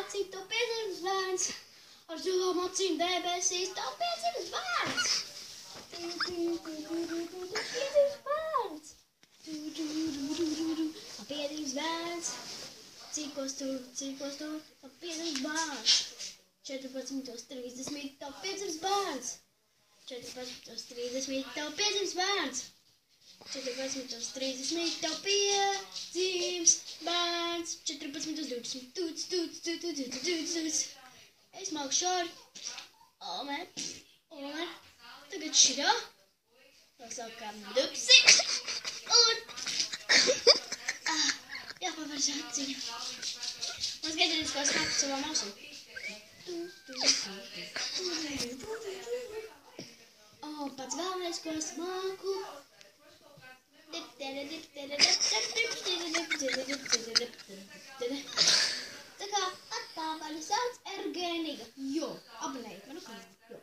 acīm to piedzimis bērns. Ar zilām acīm debesīs to piedzimis bērns. Piedzimis bērns. Piedzimis bērns. Cikos tur, piedzimis bērns. 14:30 tev piedzimis bērns. 14:30 tev piedzimis bērns. 14:30 tev piedzims bērns. 14:20. Es māku šāri. Omer. Tagad šitā. Nosākām dupsi. Un. Jāpavērs aciņu. Un skaties, ko es māku savām ausīm. Pats galvenais, ko es māku. Tā kā atpakaļ sauc Ergēniga. Jo, abonējiet manu kanālu.